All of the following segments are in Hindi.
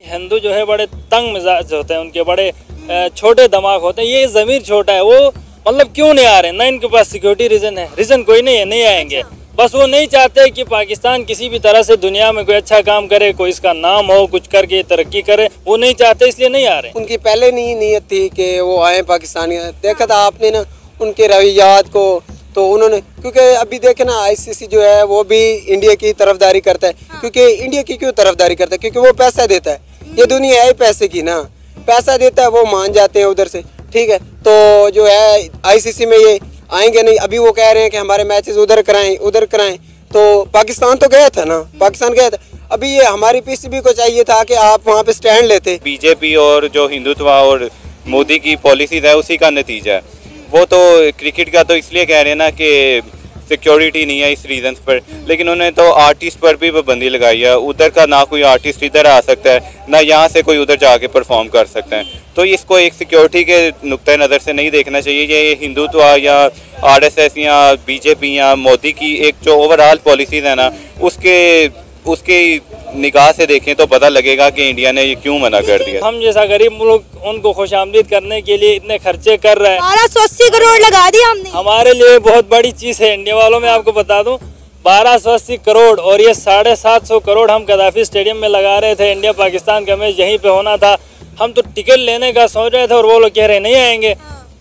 हिंदू जो है बड़े तंग मिजाज होते हैं, उनके बड़े छोटे दिमाग होते हैं। ये ज़मीर छोटा है, वो मतलब क्यों नहीं आ रहे? ना इनके पास सिक्योरिटी रीज़न है, रीज़न कोई नहीं है, नहीं आएंगे। बस वो नहीं चाहते कि पाकिस्तान किसी भी तरह से दुनिया में कोई अच्छा काम करे, कोई इसका नाम हो, कुछ करके तरक्की करे, वो नहीं चाहते, इसलिए नहीं आ रहे। उनकी पहले नहीं नीयत थी कि वो आए पाकिस्तानी। देखा था आपने ना उनके रवैयात को, तो उन्होंने, क्योंकि अभी देखे ना आईसीसी जो है वो भी इंडिया की तरफदारी करता है। क्योंकि इंडिया की क्यों तरफदारी करता है? क्योंकि वो पैसा देता है। ये दुनिया है पैसे की ना, पैसा देता है, वो मान जाते हैं उधर से, ठीक है। तो जो है आईसीसी में ये आएंगे नहीं। अभी वो कह रहे हैं कि हमारे मैचेस उधर कराएं, उधर कराएं। तो पाकिस्तान तो गया था ना, पाकिस्तान गया था। अभी ये हमारी पीसीबी को चाहिए था कि आप वहाँ पे स्टैंड लेते। बीजेपी और जो हिंदुत्व और मोदी की पॉलिसीज है उसी का नतीजा है। वो तो क्रिकेट का तो इसलिए कह रहे हैं ना कि सिक्योरिटी नहीं है इस रीज़न पर, लेकिन उन्होंने तो आर्टिस्ट पर भी पाबंदी लगाई है। उधर का ना कोई आर्टिस्ट इधर आ सकता है, ना यहाँ से कोई उधर जाके परफॉर्म कर सकता है। तो इसको एक सिक्योरिटी के नुक्ते नज़र से नहीं देखना चाहिए। ये हिंदुत्व या आरएसएस या बीजेपी या मोदी की एक जो ओवरऑल पॉलिसीज़ है ना, उसके निगाह से देखें तो पता लगेगा कि इंडिया ने ये क्यों मना कर दिया। हम जैसा गरीब मुल्क उनको खुशामदीद करने के लिए इतने खर्चे कर रहे हैं। 1280 करोड़ लगा दिया हमने। हमारे लिए बहुत बड़ी चीज़ है इंडिया वालों में। आपको बता दूं 1280 करोड़ और ये 750 करोड़ हम गद्दाफी स्टेडियम में लगा रहे थे। इंडिया पाकिस्तान का मैच यहीं पे होना था। हम तो टिकट लेने का सोच रहे थे और वो लोग कह रहे नहीं आएंगे।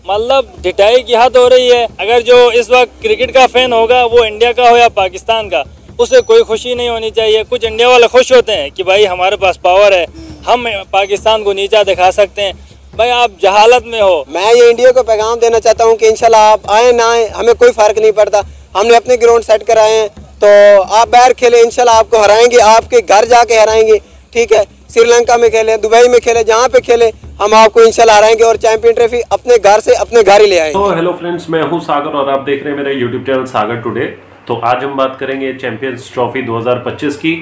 मतलब ढिठाई की हद हो रही है। अगर जो इस वक्त क्रिकेट का फैन होगा वो इंडिया का हो या पाकिस्तान का, उसे कोई खुशी नहीं होनी चाहिए। कुछ इंडिया वाले खुश होते हैं कि भाई हमारे पास पावर है, हम पाकिस्तान को नीचा दिखा सकते हैं। भाई आप जहालत में हो। मैं ये इंडिया को पैगाम देना चाहता हूँ कि इंशाल्लाह आप आए ना आए हमें कोई फर्क नहीं पड़ता। हमने अपने ग्राउंड सेट कराए हैं, तो आप बाहर खेले, इंशाल्लाह आपको हराएंगे, आपके घर जाके हराएंगे, ठीक है। श्रीलंका में खेले, दुबई में खेले, जहाँ पे खेले हम आपको इंशाल्लाह हराएंगे और चैंपियन ट्रॉफी अपने घर से अपने घर ही ले आएंगे। तो हेलो फ्रेंड्स, मैं हूँ सागर और आप देख रहे हैं मेरा यूट्यूब चैनल सागर टुडे। तो आज हम बात करेंगे चैंपियंस ट्रॉफी 2025 की,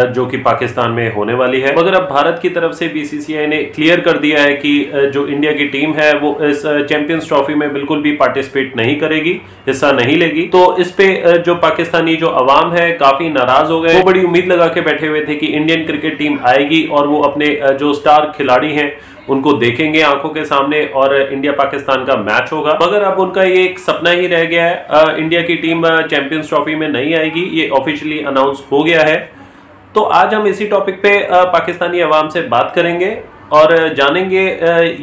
जो कि पाकिस्तान में होने वाली है। मगर अब भारत की तरफ से बीसीसीआई ने क्लियर कर दिया है कि जो इंडिया की टीम है वो इस चैंपियंस ट्रॉफी में बिल्कुल भी पार्टिसिपेट नहीं करेगी, हिस्सा नहीं लेगी। तो इस पे जो पाकिस्तानी जो अवाम है काफी नाराज हो गए। वो बड़ी उम्मीद लगा के बैठे हुए थे कि इंडियन क्रिकेट टीम आएगी और वो अपने जो स्टार खिलाड़ी हैं उनको देखेंगे आंखों के सामने और इंडिया पाकिस्तान का मैच होगा। मगर अब उनका ये एक सपना ही रह गया है। इंडिया की टीम चैंपियंस ट्रॉफी में नहीं आएगी, ये ऑफिशियली अनाउंस हो गया है। तो आज हम इसी टॉपिक पे पाकिस्तानी अवाम से बात करेंगे और जानेंगे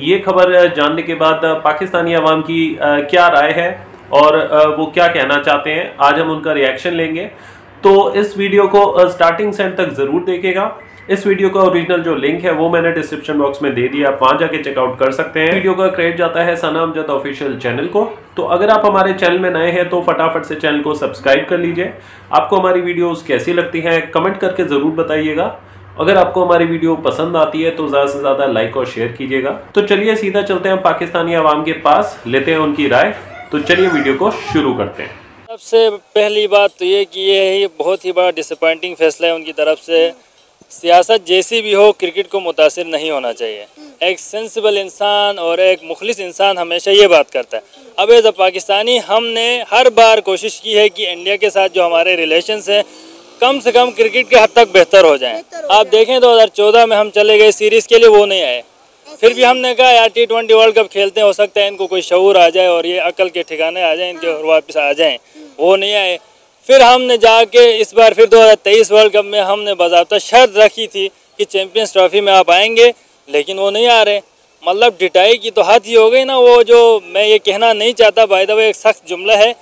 ये खबर जानने के बाद पाकिस्तानी अवाम की क्या राय है और वो क्या कहना चाहते हैं। आज हम उनका रिएक्शन लेंगे। तो इस वीडियो को स्टार्टिंग से एंड तक जरूर देखिएगा। इस वीडियो का ओरिजिनल जो लिंक है वो मैंने डिस्क्रिप्शन बॉक्स में दे दिया, आप वहां जाके चेकआउट कर सकते हैं। वीडियो का क्रेडिट जाता है सना अमजद ऑफिशियल चैनल को। तो अगर आप हमारे चैनल में नए हैं तो फटाफट से चैनल को सब्सक्राइब कर लीजिए। आपको हमारी वीडियोस कैसी लगती हैं कमेंट करके जरूर बताइएगा। अगर आपको हमारी वीडियो पसंद आती है तो ज्यादा से ज्यादा लाइक और शेयर कीजिएगा। तो चलिए सीधा चलते हैं पाकिस्तानी अवाम के पास, लेते हैं उनकी राय। तो चलिए वीडियो को शुरू करते हैं। सबसे पहली बात तो ये कि ये बहुत ही बड़ा डिसअपॉइंटिंग फैसला है उनकी तरफ से। सियासत जैसी भी हो क्रिकेट को मुतासिर नहीं होना चाहिए। एक सेंसिबल इंसान और एक मुखलिस इंसान हमेशा ये बात करता है। अब एज अ पाकिस्तानी हमने हर बार कोशिश की है कि इंडिया के साथ जो हमारे रिलेशंस हैं कम से कम क्रिकेट के हद तक बेहतर हो जाएं। आप देखें 2014 में हम चले गए सीरीज़ के लिए, वो नहीं आए। फिर भी हमने कहा यार T20 वर्ल्ड कप खेलते हैं, हो सकता है इनको कोई शऊर आ जाए और ये अकल के ठिकाने आ जाए इनके और वापस आ जाएं। वो नहीं आए। फिर हमने जाके इस बार फिर 2023 वर्ल्ड कप में हमने बाज़ाब्ता शर्त रखी थी कि चैंपियंस ट्रॉफी में आप आएंगे, लेकिन वो नहीं आ रहे। मतलब डिटाई की तो हद ही हो गई ना। वो जो मैं ये कहना नहीं चाहता, बाय द वे एक सख्त जुमला है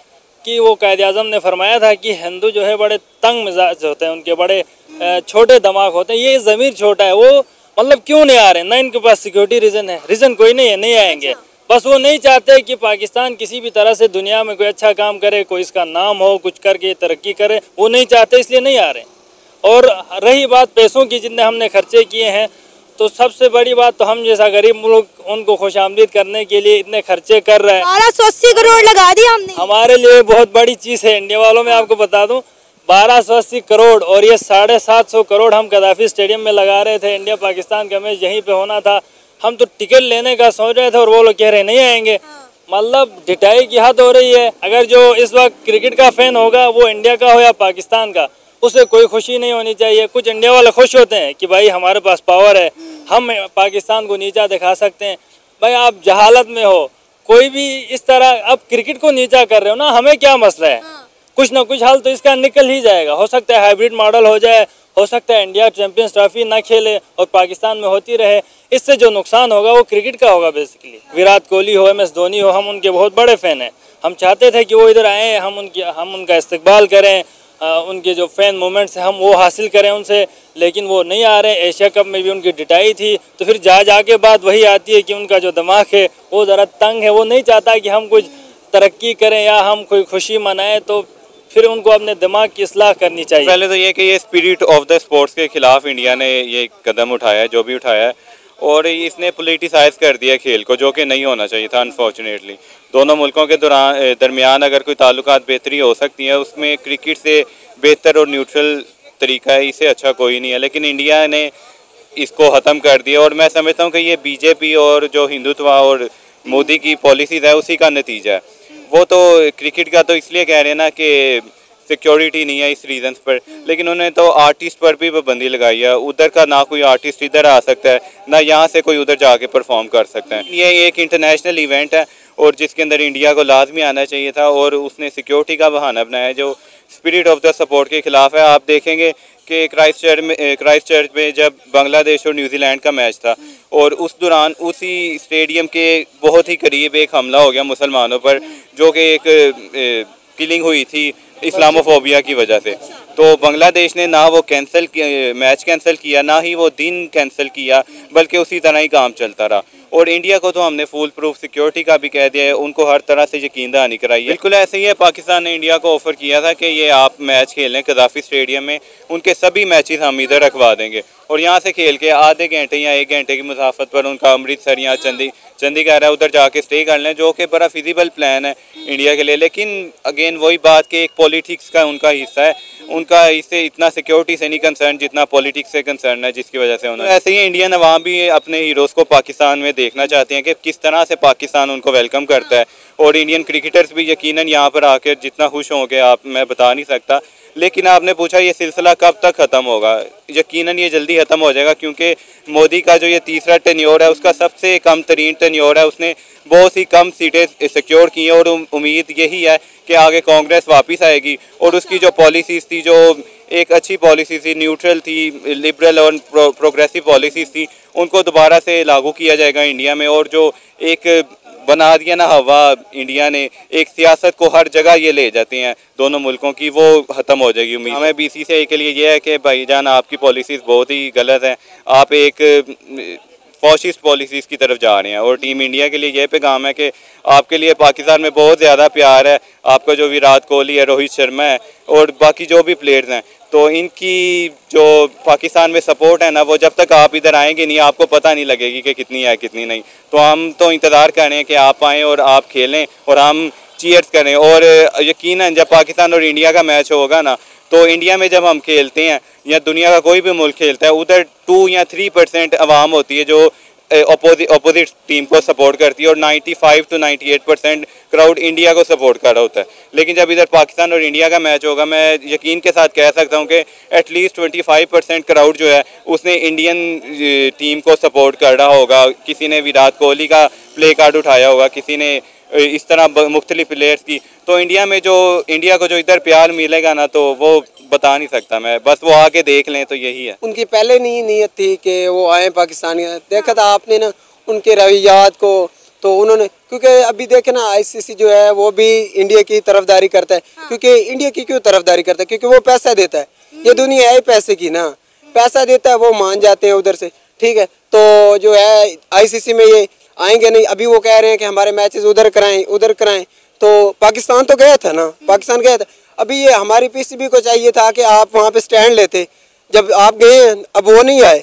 कि वो कायद-ए-आज़म ने फरमाया था कि हिंदू जो है बड़े तंग मिजाज होते हैं, उनके बड़े छोटे दिमाग होते हैं। ये ज़मीर छोटा है, वो मतलब क्यों नहीं आ रहे? ना इनके पास सिक्योरिटी रीज़न है, रीज़न कोई नहीं है, नहीं आएंगे। बस वो नहीं चाहते कि पाकिस्तान किसी भी तरह से दुनिया में कोई अच्छा काम करे, कोई इसका नाम हो, कुछ करके तरक्की करे, वो नहीं चाहते, इसलिए नहीं आ रहे। और रही बात पैसों की, जितने हमने खर्चे किए हैं, तो सबसे बड़ी बात तो हम जैसा गरीब मुल्क उनको खुशामदीद करने के लिए इतने खर्चे कर रहे हैं। 1280 करोड़ लगा दिया हमने। हमारे लिए बहुत बड़ी चीज़ है इंडिया वालों में। आपको बता दूं 1280 करोड़ और ये 750 करोड़ हम गद्दाफी स्टेडियम में लगा रहे थे। इंडिया पाकिस्तान का मैच यहीं पे होना था। हम तो टिकट लेने का सोच रहे थे और वो लोग कह रहे नहीं आएंगे। मतलब ढिठाई की हद हो रही है। अगर जो इस वक्त क्रिकेट का फैन होगा वो इंडिया का हो या पाकिस्तान का, उसे कोई खुशी नहीं होनी चाहिए। कुछ इंडिया वाले खुश होते हैं कि भाई हमारे पास पावर है, हम पाकिस्तान को नीचा दिखा सकते हैं। भाई आप जहालत में हो, कोई भी इस तरह अब क्रिकेट को नीचा कर रहे हो ना, हमें क्या मसला है? कुछ ना कुछ हल तो इसका निकल ही जाएगा। हो सकता है हाइब्रिड मॉडल हो जाए, हो सकता है इंडिया चैंपियंस ट्रॉफी ना खेले और पाकिस्तान में होती रहे। इससे जो नुकसान होगा वो क्रिकेट का होगा बेसिकली। विराट कोहली हो, MS धोनी हो, हम उनके बहुत बड़े फ़ैन हैं। हम चाहते थे कि वो इधर आएँ, हम उनका इस्तकबाल करें, उनके जो फ़ैन मोमेंट्स हैं हम वो हासिल करें उनसे, लेकिन वो नहीं आ रहे। एशिया कप में भी उनकी डिटाई थी, तो फिर जा के बात वही आती है कि उनका जो दिमाग है वो ज़रा तंग है। वो नहीं चाहता कि हम कुछ तरक्की करें या हम कोई खुशी मनाएं, तो फिर उनको अपने दिमाग की इस्लाह करनी चाहिए। पहले तो ये कि ये स्पिरिट ऑफ द स्पोर्ट्स के खिलाफ इंडिया ने ये कदम उठाया है, जो भी उठाया है, और इसने पोलिटिसाइज कर दिया खेल को, जो कि नहीं होना चाहिए था अनफॉर्चुनेटली। दोनों मुल्कों के दरमियान अगर कोई ताल्लुकात बेहतरी हो सकती है, उसमें क्रिकेट से बेहतर और न्यूट्रल तरीका है, इससे अच्छा कोई नहीं है। लेकिन इंडिया ने इसको ख़त्म कर दिया, और मैं समझता हूँ कि ये बीजेपी और जो हिंदुत्व और मोदी की पॉलिसीज़ है उसी का नतीजा है। वो तो क्रिकेट का तो इसलिए कह रहे हैं ना कि सिक्योरिटी नहीं है इस रीज़न्स पर, लेकिन उन्होंने तो आर्टिस्ट पर भी पाबंदी लगाई है। उधर का ना कोई आर्टिस्ट इधर आ सकता है, ना यहाँ से कोई उधर जाके परफॉर्म कर सकता है। ये एक इंटरनेशनल इवेंट है और जिसके अंदर इंडिया को लाजमी आना चाहिए था, और उसने सिक्योरिटी का बहाना बनाया जो स्पिरिट ऑफ द सपोर्ट के खिलाफ है। आप देखेंगे कि क्राइस्ट चर्च में जब बांग्लादेश और न्यूजीलैंड का मैच था, और उस दौरान उसी स्टेडियम के बहुत ही करीब एक हमला हो गया मुसलमानों पर, जो कि एक किलिंग हुई थी इस्लामोफोबिया की वजह से। तो बांग्लादेश ने ना वो मैच कैंसिल किया, ना ही वो दिन कैंसिल किया, बल्कि उसी तरह ही काम चलता रहा। और इंडिया को तो हमने फुल प्रूफ सिक्योरिटी का भी कह दिया है, उनको हर तरह से यकीन दहानी कराई है। बिल्कुल ऐसे ही है, पाकिस्तान ने इंडिया को ऑफर किया था कि ये आप मैच खेलें कदाफी स्टेडियम में, उनके सभी मैचेस हम इधर रखवा देंगे, और यहाँ से खेल के आधे घंटे या 1 घंटे की मुसाफत पर उनका अमृतसर या चंडीगढ़ है उधर जाके स्टे कर लें, जो कि बड़ा फिजिबल प्लान है इंडिया के लिए। लेकिन अगेन वही बात कि एक पॉलिटिक्स का उनका हिस्सा है, उनका इससे इतना सिक्योरिटी से नहीं कंसर्न जितना पॉलिटिक्स से कंसर्न है, जिसकी वजह से उन्होंने ऐसे ही इंडियन अवाम भी अपने हीरोज़ को पाकिस्तान में देखना चाहते हैं कि किस तरह से पाकिस्तान उनको वेलकम करता है। और इंडियन क्रिकेटर्स भी यकीनन यहाँ पर आकर जितना खुश होंगे आप मैं बता नहीं सकता। लेकिन आपने पूछा ये सिलसिला कब तक ख़त्म होगा, यकीनन ये जल्दी ख़त्म हो जाएगा, क्योंकि मोदी का जो ये तीसरा टेन्योर है उसका सबसे कम तरीन टेन्योर है। उसने बहुत ही कम सीटें सिक्योर की हैं, और उम्मीद यही है कि आगे कांग्रेस वापस आएगी और उसकी जो पॉलिसीज़ थी, जो एक अच्छी पॉलिसी थी, न्यूट्रल थी, लिबरल और प्रोग्रेसिव पॉलिसीज़ थी, उनको दोबारा से लागू किया जाएगा इंडिया में। और जो एक बना दिया ना हवा इंडिया ने, एक सियासत को हर जगह ये ले जाते हैं दोनों मुल्कों की, वो ख़त्म हो जाएगी उम्मीद। हमें BCCI के लिए ये है कि भाईजान आपकी पॉलिसीज़ बहुत ही गलत हैं, आप एक फॉसिस्ट पॉलिसीज़ की तरफ जा रहे हैं। और टीम इंडिया के लिए यह पैगाम है कि आपके लिए पाकिस्तान में बहुत ज़्यादा प्यार है, आपका जो विराट कोहली है, रोहित शर्मा है और बाकी जो भी प्लेयर्स हैं, तो इनकी जो पाकिस्तान में सपोर्ट है ना, वो जब तक आप इधर आएंगे नहीं आपको पता नहीं लगेगी कि कितनी है कितनी नहीं। तो हम तो इंतज़ार कर रहे हैं कि आप आएँ और आप खेलें और हम चीयर्स करें। और यकीनन जब पाकिस्तान और इंडिया का मैच होगा ना, तो इंडिया में जब हम खेलते हैं या दुनिया का कोई भी मुल्क खेलता है, उधर 2 या 3% आवाम होती है जो अपोजिट टीम को सपोर्ट करती है, और 95 to 98% क्राउड इंडिया को सपोर्ट कर रहा होता है। लेकिन जब इधर पाकिस्तान और इंडिया का मैच होगा, मैं यकीन के साथ कह सकता हूं कि एटलीस्ट 25% क्राउड जो है उसने इंडियन टीम को सपोर्ट कर रहा होगा। किसी ने विराट कोहली का प्ले कार्ड उठाया होगा, किसी ने इस तरह मुख्तलिफ प्लेयर्स की। तो इंडिया को जो इधर प्यार मिलेगा ना, तो वो बता नहीं सकता मैं, बस वो आके देख लें तो यही है। उनकी पहले नहीं नीयत थी कि वो आए पाकिस्तानी। देखा था आपने ना उनके रवैयात को, तो उन्होंने, क्योंकि अभी देखे ना ICC जो है वो भी इंडिया की तरफदारी करता है। क्योंकि इंडिया की क्यों तरफदारी करता है? क्योंकि वो पैसा देता है, ये दुनिया है पैसे की ना, पैसा देता है, वो मान जाते हैं उधर से, ठीक है। तो जो है ICC में ये आएंगे नहीं। अभी वो कह रहे हैं कि हमारे मैचेस उधर कराएं। तो पाकिस्तान तो गया था ना, पाकिस्तान गया था। अभी ये हमारी PCB को चाहिए था कि आप वहाँ पे स्टैंड लेते, जब आप गए हैं, अब वो नहीं आए।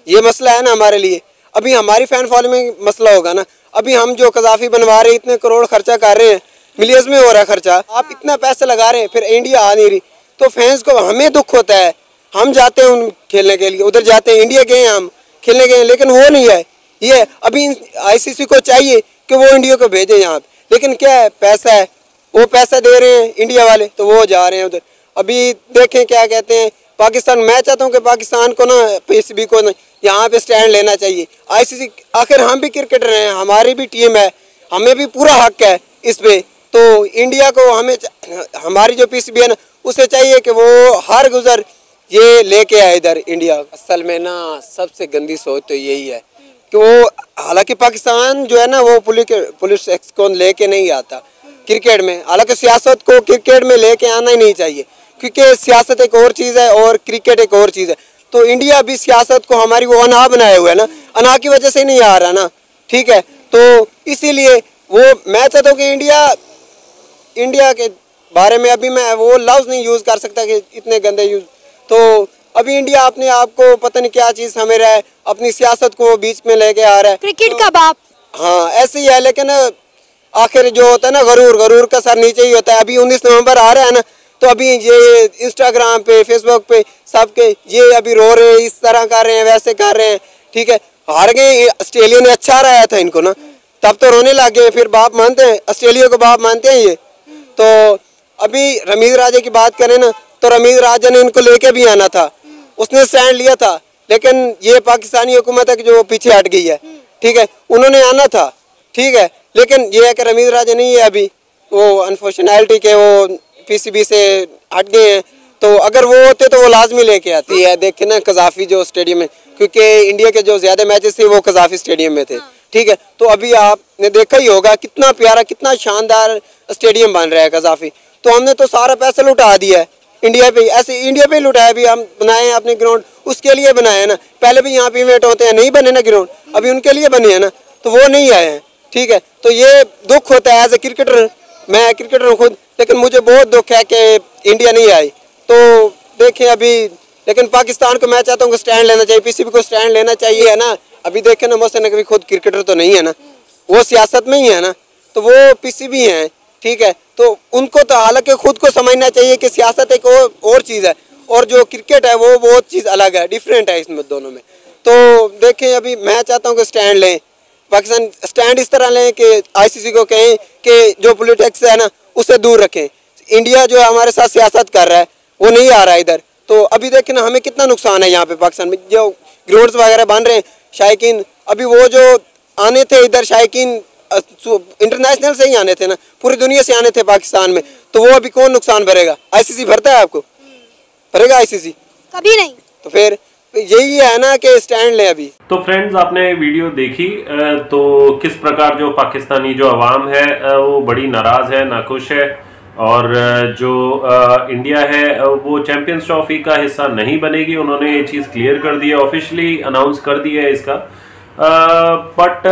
ये मसला है ना हमारे लिए। अभी हमारी फैन फॉलोइंग मसला होगा ना। अभी हम जो कज़ाफी बनवा रहे हैं, इतने करोड़ खर्चा कर रहे हैं, मिलियंस में हो रहा है खर्चा, आप इतना पैसा लगा रहे हैं, फिर इंडिया आ नहीं रही, तो फैंस को हमें दुख होता है। हम जाते हैं उन खेलने के लिए, उधर जाते हैं, इंडिया गए हैं, हम खेलने गए, लेकिन वो नहीं आए। ये अभी ICC को चाहिए कि वो इंडिया को भेजे यहाँ पे, लेकिन क्या है, पैसा है, वो पैसा दे रहे हैं इंडिया वाले, तो वो जा रहे हैं उधर। अभी देखें क्या कहते हैं पाकिस्तान, मैं चाहता हूँ कि पाकिस्तान को ना पीसीबी को ना यहाँ पे स्टैंड लेना चाहिए। आईसीसी, आखिर हम भी क्रिकेटर हैं, हमारी भी टीम है, हमें भी पूरा हक है इस पे। तो इंडिया को हमें, हमारी जो पीसीबी है ना, उसे चाहिए कि वो हर गुजर ये लेके आए इधर इंडिया। असल में ना सबसे गंदी सोच तो यही है कि वो, हालांकि पाकिस्तान जो है ना वो पुलिस एक्ट को लेके नहीं आता क्रिकेट में, हालांकि सियासत को क्रिकेट में लेके आना ही नहीं चाहिए, क्योंकि सियासत एक और चीज़ है और क्रिकेट एक और चीज़ है। तो इंडिया भी सियासत को हमारी वो अना बनाए हुए है ना, अना की वजह से नहीं आ रहा ना, ठीक है। तो इसीलिए वो मैं चाहता हूँ कि इंडिया के बारे में अभी मैं वो लफ्ज़ नहीं यूज़ कर सकता कि इतने गंदे यूज़। तो अभी इंडिया अपने आप को पता नहीं क्या चीज़ समझ रहा है, अपनी सियासत को बीच में लेके आ रहा है, क्रिकेट का बाप। हाँ ऐसे ही है, लेकिन आखिर जो होता है ना गरूर का सर नीचे ही होता है। अभी 19 नवंबर आ रहा है ना, तो अभी ये इंस्टाग्राम पे फेसबुक पे सबके ये अभी रो रहे हैं, इस तरह कर रहे हैं, वैसे कर रहे हैं, ठीक है। हार गए, ऑस्ट्रेलिया ने अच्छा रहा था इनको ना, तब तो रोने लग गए, फिर बाप मानते हैं, ऑस्ट्रेलिया को बाप मानते हैं ये। तो अभी रमीज राजा की बात करें ना, तो रमीज राजा ने इनको लेके भी आना था, उसने स्टैंड लिया था, लेकिन ये पाकिस्तानी हुकूमत है कि जो पीछे हट गई है, ठीक है। उन्होंने आना था, ठीक है, लेकिन ये है कि रमीज राजा नहीं है अभी, वो अनफॉर्चुनेटली के वो पीसीबी से हट गए हैं। तो अगर वो होते तो वो लाजमी लेके आती है। देखे ना कजाफी जो स्टेडियम में, क्योंकि इंडिया के जो ज्यादा मैचेस थे वो कजाफी स्टेडियम में थे, ठीक है। तो अभी आपने देखा ही होगा कितना प्यारा, कितना शानदार स्टेडियम बन रहा है कजाफी। तो हमने तो सारा पैसा लुटा दिया है इंडिया पे, ऐसे इंडिया पे लुटाया। भी हम बनाए हैं अपने ग्राउंड, उसके लिए बनाए हैं ना, पहले भी यहाँ पे इवेंट होते हैं, नहीं बने ना ग्राउंड, अभी उनके लिए बने हैं ना, तो वो नहीं आए हैं, ठीक है। तो ये दुख होता है एज ए क्रिकेटर, मैं क्रिकेटर हूँ खुद, लेकिन मुझे बहुत दुख है कि इंडिया नहीं आई। तो देखें अभी, लेकिन पाकिस्तान को मैं चाहता हूँ कि स्टैंड लेना चाहिए, पीसीबी को स्टैंड लेना चाहिए, है ना। अभी देखें ना मोहसिन नकवी खुद क्रिकेटर तो नहीं है ना, वो सियासत में ही है ना, तो वो पीसीबी हैं, ठीक है। तो उनको तो हालांकि खुद को समझना चाहिए कि सियासत एक और चीज़ है और जो क्रिकेट है वो बहुत चीज़ अलग है, डिफरेंट है इसमें दोनों में। तो देखें अभी मैं चाहता हूँ कि स्टैंड लें, पाकिस्तान स्टैंड इस तरह लें कि आईसीसी को कहें कि जो पॉलिटिक्स है ना उसे दूर रखें। इंडिया जो हमारे साथ सियासत कर रहा है वो नहीं आ रहा है इधर। तो अभी देखें ना हमें कितना नुकसान है यहाँ पे पाकिस्तान में, जो ग्राउंड्स वगैरह बन रहे हैं, शायकीन अभी वो जो आने थे इधर, शायकीन इंटरनेशनल से ही आने थे ना, पूरी दुनिया से आने थे पाकिस्तान में, तो वो अभी कौन नुकसान भरेगा? आईसीसी भरता है आपको? भरेगा आईसीसी? कभी नहीं। तो फिर यही है ना कि स्टैंड ले अभी। तो फ्रेंड्स आपने वीडियो देखी, तो किस प्रकार जो पाकिस्तानी जो अवाम है वो बड़ी नाराज़ है, नाखुश है, और जो इंडिया है वो चैंपियंस ट्रॉफी का हिस्सा नहीं बनेगी। उन्होंने ये चीज़ क्लियर कर दी है, ऑफिशियली अनाउंस कर दिया है इसका। बट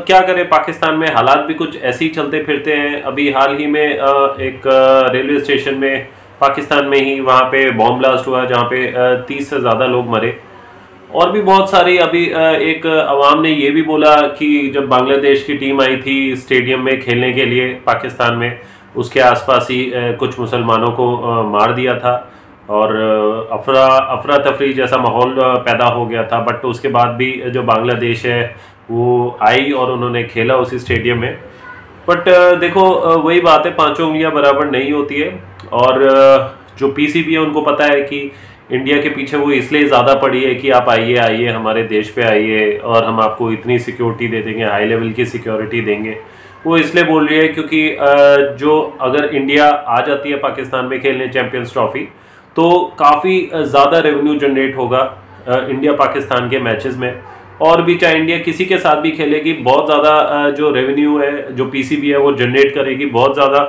क्या करें, पाकिस्तान में हालात भी कुछ ऐसे ही चलते फिरते हैं। अभी हाल ही में एक रेलवे स्टेशन में पाकिस्तान में ही वहाँ पे बॉम्ब ब्लास्ट हुआ, जहाँ पे 30 से ज़्यादा लोग मरे। और भी बहुत सारी, अभी एक अवाम ने ये भी बोला कि जब बांग्लादेश की टीम आई थी स्टेडियम में खेलने के लिए पाकिस्तान में, उसके आसपास ही कुछ मुसलमानों को मार दिया था और अफरा तफरी जैसा माहौल पैदा हो गया था। बट उसके बाद भी जो बांग्लादेश है वो आई और उन्होंने खेला उसी स्टेडियम में। बट देखो वही बात है, पांचों उंगलियां बराबर नहीं होती है। और जो पीसीबी है उनको पता है कि इंडिया के पीछे वो इसलिए ज़्यादा पड़ी है कि आप आइए हमारे देश पे आइए और हम आपको इतनी सिक्योरिटी दे देंगे, हाई लेवल की सिक्योरिटी देंगे। वो इसलिए बोल रही है क्योंकि जो अगर इंडिया आ जाती है पाकिस्तान में खेलने चैंपियंस ट्रॉफी, तो काफ़ी ज़्यादा रेवेन्यू जनरेट होगा इंडिया पाकिस्तान के मैचेस में। और भी चाहे इंडिया किसी के साथ भी खेलेगी, बहुत ज़्यादा जो रेवेन्यू है जो पीसीबी है वो जनरेट करेगी, बहुत ज़्यादा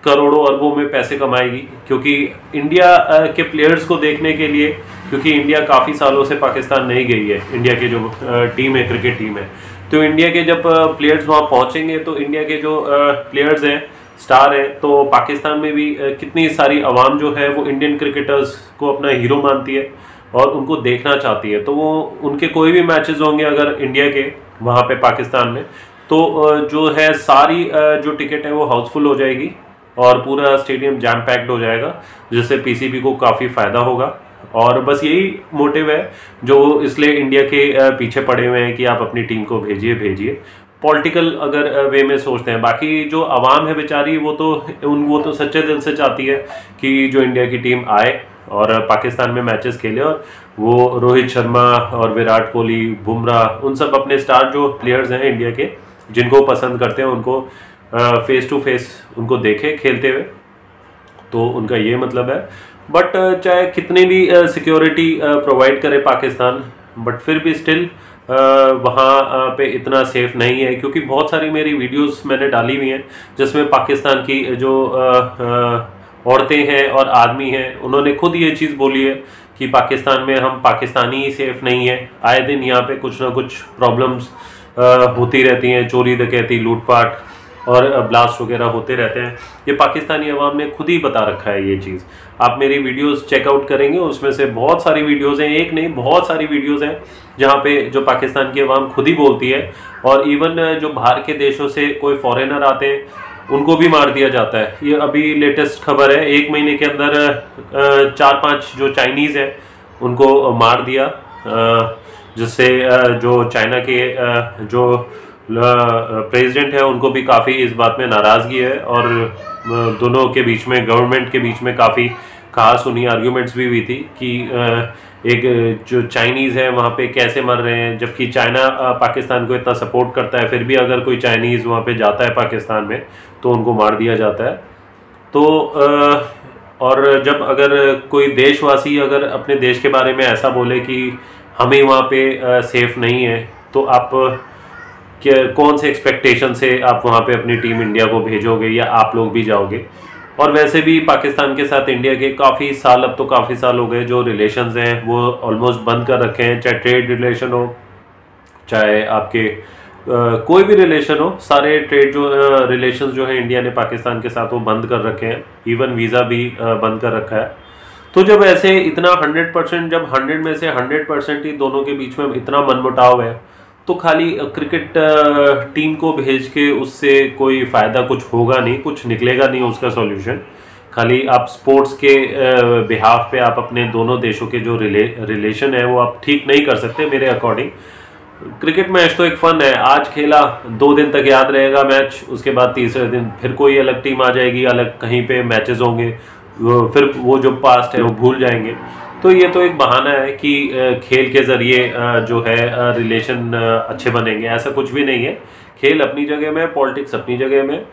करोड़ों अरबों में पैसे कमाएगी। क्योंकि इंडिया के प्लेयर्स को देखने के लिए, क्योंकि इंडिया काफ़ी सालों से पाकिस्तान नहीं गई है, इंडिया की जो टीम है, क्रिकेट टीम है, तो इंडिया के जब प्लेयर्स वहाँ पहुँचेंगे तो इंडिया के जो प्लेयर्स हैं, स्टार है, तो पाकिस्तान में भी कितनी सारी आवाम जो है वो इंडियन क्रिकेटर्स को अपना हीरो मानती है और उनको देखना चाहती है। तो वो उनके कोई भी मैचेस होंगे अगर इंडिया के वहाँ पे पाकिस्तान में, तो जो है सारी जो टिकट है वो हाउसफुल हो जाएगी और पूरा स्टेडियम जैम पैक्ड हो जाएगा, जिससे पीसीबी को काफ़ी फ़ायदा होगा। और बस यही मोटिव है जो इसलिए इंडिया के पीछे पड़े हुए हैं कि आप अपनी टीम को भेजिए। पॉलिटिकल अगर वे में सोचते हैं। बाकी जो आवाम है बेचारी वो तो सच्चे दिल से चाहती है कि जो इंडिया की टीम आए और पाकिस्तान में मैचेस खेले, और वो रोहित शर्मा और विराट कोहली, बुमराह, उन सब अपने स्टार जो प्लेयर्स हैं इंडिया के जिनको पसंद करते हैं उनको फेस टू फेस उनको देखे खेलते हुए, तो उनका ये मतलब है। बट चाहे कितनी भी सिक्योरिटी प्रोवाइड करे पाकिस्तान, बट फिर भी स्टिल वहाँ पे इतना सेफ नहीं है, क्योंकि बहुत सारी मेरी वीडियोस मैंने डाली हुई हैं जिसमें पाकिस्तान की जो औरतें हैं और आदमी हैं उन्होंने खुद ये चीज़ बोली है कि पाकिस्तान में हम पाकिस्तानी ही सेफ नहीं है। आए दिन यहाँ पे कुछ ना कुछ प्रॉब्लम्स होती रहती हैं, चोरी डकैती, लूटपाट और ब्लास्ट वगैरह होते रहते हैं। ये पाकिस्तानी अवाम ने खुद ही बता रखा है ये चीज़। आप मेरी वीडियोस चेकआउट करेंगे, उसमें से बहुत सारी वीडियोस हैं, एक नहीं बहुत सारी वीडियोस हैं जहाँ पे जो पाकिस्तान की अवाम खुद ही बोलती है। और इवन जो बाहर के देशों से कोई फॉरेनर आते हैं उनको भी मार दिया जाता है। ये अभी लेटेस्ट खबर है, 1 महीने के अंदर 4-5 जो चाइनीज़ हैं उनको मार दिया, जिससे जो चाइना के जो प्रेसिडेंट है उनको भी काफ़ी इस बात में नाराज़गी है, और दोनों के बीच में, गवर्नमेंट के बीच में काफ़ी कहा सुनी आर्ग्यूमेंट्स भी हुई थी कि एक जो चाइनीज़ है वहाँ पे कैसे मर रहे हैं, जबकि चाइना पाकिस्तान को इतना सपोर्ट करता है, फिर भी अगर कोई चाइनीज़ वहाँ पे जाता है पाकिस्तान में तो उनको मार दिया जाता है। तो और जब अगर कोई देशवासी अगर अपने देश के बारे में ऐसा बोले कि हमें वहाँ पे सेफ नहीं है, तो आप कौन से एक्सपेक्टेशन से आप वहाँ पे अपनी टीम इंडिया को भेजोगे या आप लोग भी जाओगे। और वैसे भी पाकिस्तान के साथ इंडिया के काफ़ी साल, अब तो काफ़ी साल हो गए, जो रिलेशंस हैं वो ऑलमोस्ट बंद कर रखे हैं, चाहे ट्रेड रिलेशन हो, चाहे आपके कोई भी रिलेशन हो, सारे ट्रेड जो रिलेशंस जो है इंडिया ने पाकिस्तान के साथ वो बंद कर रखे हैं, इवन वीज़ा भी बंद कर रखा है। तो जब ऐसे इतना 100%, जब 100 में से 100% ही दोनों के बीच में इतना मनमुटाव है, तो खाली क्रिकेट टीम को भेज के उससे कोई फ़ायदा कुछ होगा नहीं, कुछ निकलेगा नहीं उसका सॉल्यूशन। खाली आप स्पोर्ट्स के बिहाफ पे आप अपने दोनों देशों के जो रिलेशन है वो आप ठीक नहीं कर सकते मेरे अकॉर्डिंग। क्रिकेट मैच तो एक फ़न है, आज खेला 2 दिन तक याद रहेगा मैच, उसके बाद तीसरे दिन फिर कोई अलग टीम आ जाएगी, अलग कहीं पे मैचेस होंगे, फिर वो जो पास्ट है वो भूल जाएंगे। तो ये तो एक बहाना है कि खेल के ज़रिए जो है रिलेशन अच्छे बनेंगे, ऐसा कुछ भी नहीं है। खेल अपनी जगह में, पॉलिटिक्स अपनी जगह में,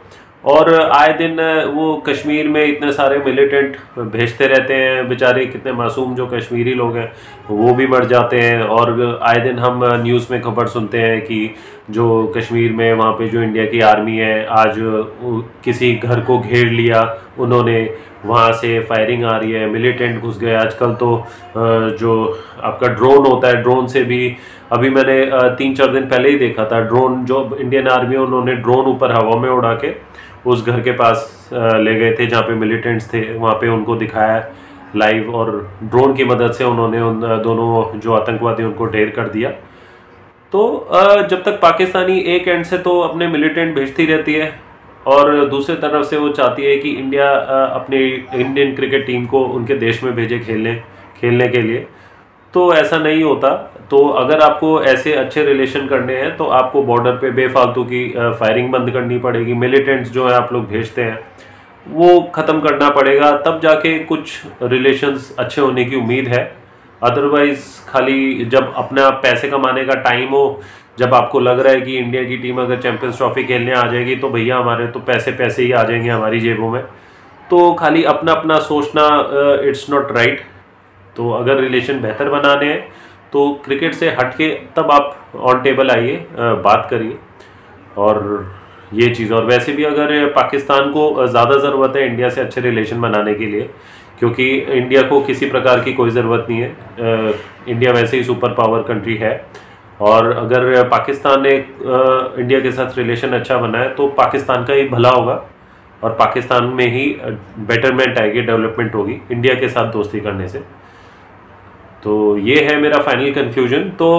और आए दिन वो कश्मीर में इतने सारे मिलिटेंट भेजते रहते हैं, बेचारे कितने मासूम जो कश्मीरी लोग हैं वो भी मर जाते हैं। और आए दिन हम न्यूज़ में खबर सुनते हैं कि जो कश्मीर में वहाँ पे जो इंडिया की आर्मी है, आज किसी घर को घेर लिया उन्होंने, वहाँ से फायरिंग आ रही है, मिलिटेंट घुस गए। आजकल तो जो आपका ड्रोन होता है, ड्रोन से भी, अभी मैंने 3-4 दिन पहले ही देखा था, ड्रोन जो इंडियन आर्मी है उन्होंने ड्रोन ऊपर हवा में उड़ा के उस घर के पास ले गए थे जहाँ पे मिलिटेंट्स थे, वहाँ पे उनको दिखाया लाइव, और ड्रोन की मदद से उन्होंने उन दोनों जो आतंकवादी उनको ढेर कर दिया। तो जब तक पाकिस्तानी एक एंड से तो अपने मिलिटेंट भेजती रहती है और दूसरी तरफ से वो चाहती है कि इंडिया अपनी इंडियन क्रिकेट टीम को उनके देश में भेजे खेलने के लिए, तो ऐसा नहीं होता। तो अगर आपको ऐसे अच्छे रिलेशन करने हैं तो आपको बॉर्डर पे बेफालतू की फायरिंग बंद करनी पड़ेगी, मिलिटेंट्स जो है आप लोग भेजते हैं वो ख़त्म करना पड़ेगा, तब जाके कुछ रिलेशंस अच्छे होने की उम्मीद है। अदरवाइज़ खाली जब अपना पैसे कमाने का टाइम हो, जब आपको लग रहा है कि इंडिया की टीम अगर चैंपियंस ट्रॉफी खेलने आ जाएगी तो भैया हमारे तो पैसे ही आ जाएंगे हमारी जेबों में, तो खाली अपना अपना सोचना इट्स नॉट राइट। तो अगर रिलेशन बेहतर बनाने हैं तो क्रिकेट से हट के तब आप ऑन टेबल आइए, बात करिए और ये चीज़। और वैसे भी अगर पाकिस्तान को ज़्यादा ज़रूरत है इंडिया से अच्छे रिलेशन बनाने के लिए, क्योंकि इंडिया को किसी प्रकार की कोई ज़रूरत नहीं है, इंडिया वैसे ही सुपर पावर कंट्री है। और अगर पाकिस्तान ने इंडिया के साथ रिलेशन अच्छा बनाया तो पाकिस्तान का ही भला होगा और पाकिस्तान में ही बेटरमेंट आएगी, डेवलपमेंट होगी इंडिया के साथ दोस्ती करने से। तो ये है मेरा फाइनल कंक्लूजन। तो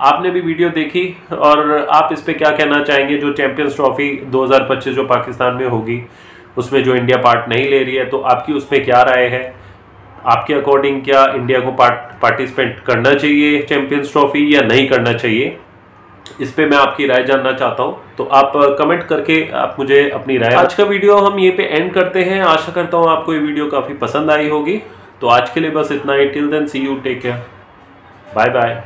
आपने भी वीडियो देखी और आप इस पे क्या कहना चाहेंगे? जो चैंपियंस ट्रॉफी 2025 जो पाकिस्तान में होगी उसमें जो इंडिया पार्ट नहीं ले रही है, तो आपकी उसमें क्या राय है? आपके अकॉर्डिंग क्या इंडिया को पार्टिसिपेट करना चाहिए चैंपियंस ट्रॉफी या नहीं करना चाहिए? इस पे मैं आपकी राय जानना चाहता हूँ, तो आप कमेंट करके आप मुझे अपनी राय। आज का वीडियो हम ये पे एंड करते हैं। आशा करता हूँ आपको ये वीडियो काफ़ी पसंद आई होगी। तो आज के लिए बस इतना ही। Till then see you, take care, bye bye.